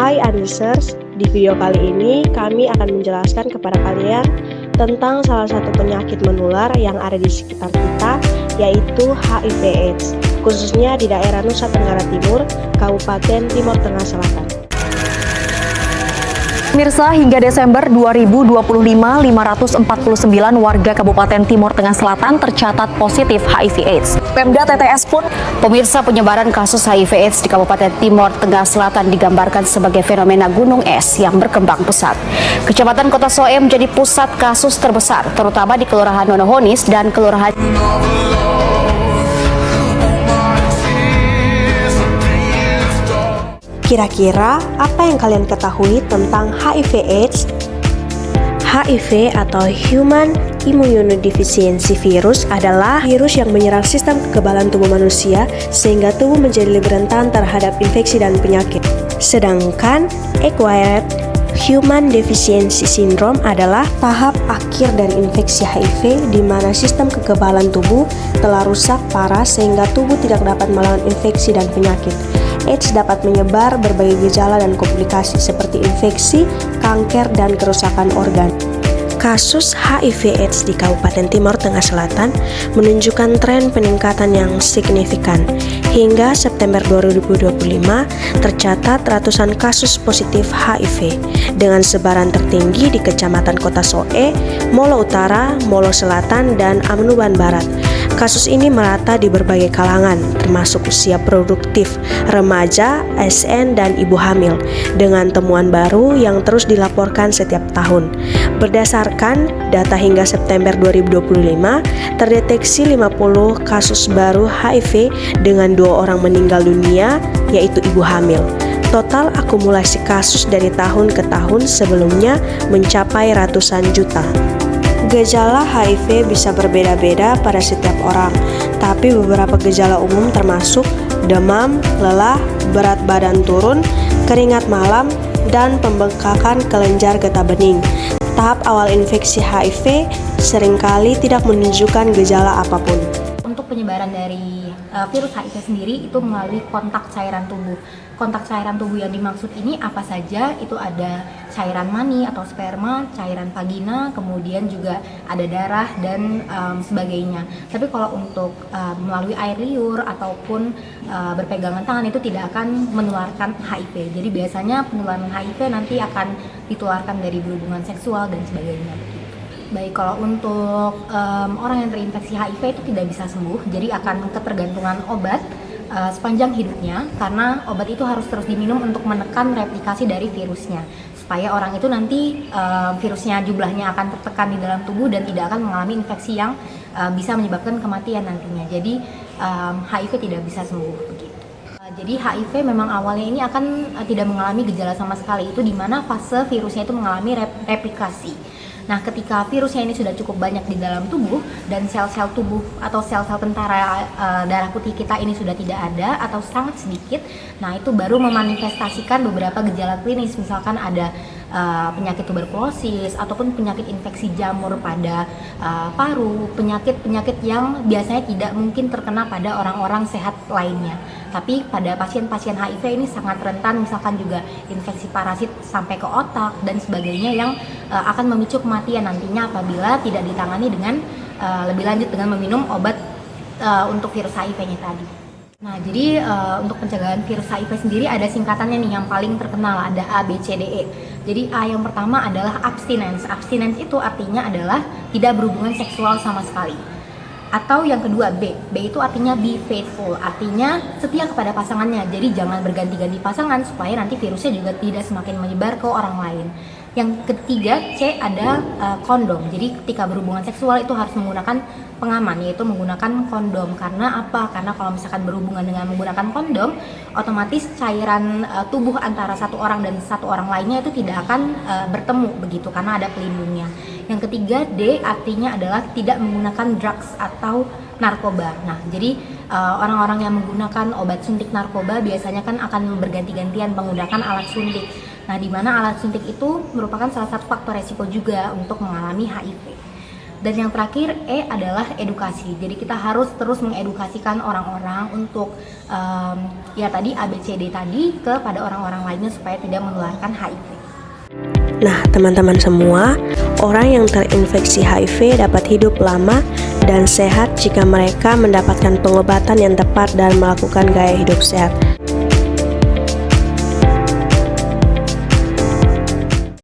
Hai Adusers, di video kali ini kami akan menjelaskan kepada kalian tentang salah satu penyakit menular yang ada di sekitar kita, yaitu HIV/AIDS, khususnya di daerah Nusa Tenggara Timur, Kabupaten Timur Tengah Selatan. Pemirsa, hingga Desember 2025, 549 warga Kabupaten Timur Tengah Selatan tercatat positif HIV/AIDS. Pemda TTS pun, pemirsa, penyebaran kasus HIV/AIDS di Kabupaten Timur Tengah Selatan digambarkan sebagai fenomena gunung es yang berkembang pesat. Kecamatan Kota Soe menjadi pusat kasus terbesar, terutama di Kelurahan Nonohonis dan Kelurahan Kira-kira apa yang kalian ketahui tentang HIV/AIDS? HIV atau Human Immunodeficiency Virus adalah virus yang menyerang sistem kekebalan tubuh manusia sehingga tubuh menjadi lebih rentan terhadap infeksi dan penyakit. Sedangkan Acquired Human Deficiency Syndrome adalah tahap akhir dari infeksi HIV di mana sistem kekebalan tubuh telah rusak parah sehingga tubuh tidak dapat melawan infeksi dan penyakit. AIDS dapat menyebar berbagai gejala dan komplikasi seperti infeksi, kanker, dan kerusakan organ. Kasus HIV/AIDS di Kabupaten Timur Tengah Selatan menunjukkan tren peningkatan yang signifikan. Hingga September 2025, tercatat ratusan kasus positif HIV dengan sebaran tertinggi di Kecamatan Kota Soe, Molo Utara, Molo Selatan, dan Amnuban Barat. Kasus ini merata di berbagai kalangan, termasuk usia produktif, remaja, ASN, dan ibu hamil, dengan temuan baru yang terus dilaporkan setiap tahun. Berdasarkan data hingga September 2025, terdeteksi 50 kasus baru HIV dengan 2 orang meninggal dunia, yaitu ibu hamil. Total akumulasi kasus dari tahun ke tahun sebelumnya mencapai ratusan juta. Gejala HIV bisa berbeda-beda pada setiap orang, tapi beberapa gejala umum termasuk demam, lelah, berat badan turun, keringat malam, dan pembengkakan kelenjar getah bening. Tahap awal infeksi HIV seringkali tidak menunjukkan gejala apapun. Untuk penyebaran dari virus HIV sendiri itu melalui kontak cairan tubuh. Kontak cairan tubuh yang dimaksud ini apa saja? Itu ada cairan mani atau sperma, cairan vagina, kemudian juga ada darah dan sebagainya. Tapi kalau untuk melalui air liur ataupun berpegangan tangan itu tidak akan menularkan HIV. Jadi biasanya penularan HIV nanti akan ditularkan dari berhubungan seksual dan sebagainya. Baik, kalau untuk orang yang terinfeksi HIV itu tidak bisa sembuh, jadi akan ketergantungan obat sepanjang hidupnya, karena obat itu harus terus diminum untuk menekan replikasi dari virusnya, supaya orang itu nanti virusnya jumlahnya akan tertekan di dalam tubuh dan tidak akan mengalami infeksi yang bisa menyebabkan kematian nantinya. Jadi HIV tidak bisa sembuh begitu. Jadi HIV memang awalnya ini akan tidak mengalami gejala sama sekali, itu di mana fase virusnya itu mengalami replikasi. Nah, ketika virusnya ini sudah cukup banyak di dalam tubuh dan sel-sel tubuh atau sel-sel tentara darah putih kita ini sudah tidak ada atau sangat sedikit, nah itu baru memanifestasikan beberapa gejala klinis, misalkan ada penyakit tuberkulosis ataupun penyakit infeksi jamur pada paru, penyakit-penyakit yang biasanya tidak mungkin terkena pada orang-orang sehat lainnya. Tapi pada pasien-pasien HIV ini sangat rentan, misalkan juga infeksi parasit sampai ke otak dan sebagainya yang akan memicu kematian nantinya apabila tidak ditangani dengan lebih lanjut dengan meminum obat untuk virus HIV-nya tadi. Nah, jadi untuk pencegahan virus HIV sendiri ada singkatannya nih yang paling terkenal, ada A, B, C, D, E. Jadi A yang pertama adalah abstinence. Abstinence itu artinya adalah tidak berhubungan seksual sama sekali. Atau yang kedua B itu artinya be faithful, artinya setia kepada pasangannya. Jadi jangan berganti-ganti pasangan supaya nanti virusnya juga tidak semakin menyebar ke orang lain. Yang ketiga C ada kondom. Jadi ketika berhubungan seksual itu harus menggunakan pengaman, yaitu menggunakan kondom. Karena apa? Karena kalau misalkan berhubungan dengan menggunakan kondom, otomatis cairan tubuh antara satu orang dan satu orang lainnya itu tidak akan bertemu begitu, karena ada pelindungnya. Yang ketiga D artinya adalah tidak menggunakan drugs atau narkoba. Nah, jadi orang-orang yang menggunakan obat suntik narkoba biasanya kan akan berganti-gantian menggunakan alat suntik. Nah, di mana alat suntik itu merupakan salah satu faktor resiko juga untuk mengalami HIV. Dan yang terakhir E adalah edukasi. Jadi kita harus terus mengedukasikan orang-orang untuk ya tadi ABCD tadi kepada orang-orang lainnya supaya tidak menularkan HIV. Nah, teman-teman semua, orang yang terinfeksi HIV dapat hidup lama dan sehat jika mereka mendapatkan pengobatan yang tepat dan melakukan gaya hidup sehat.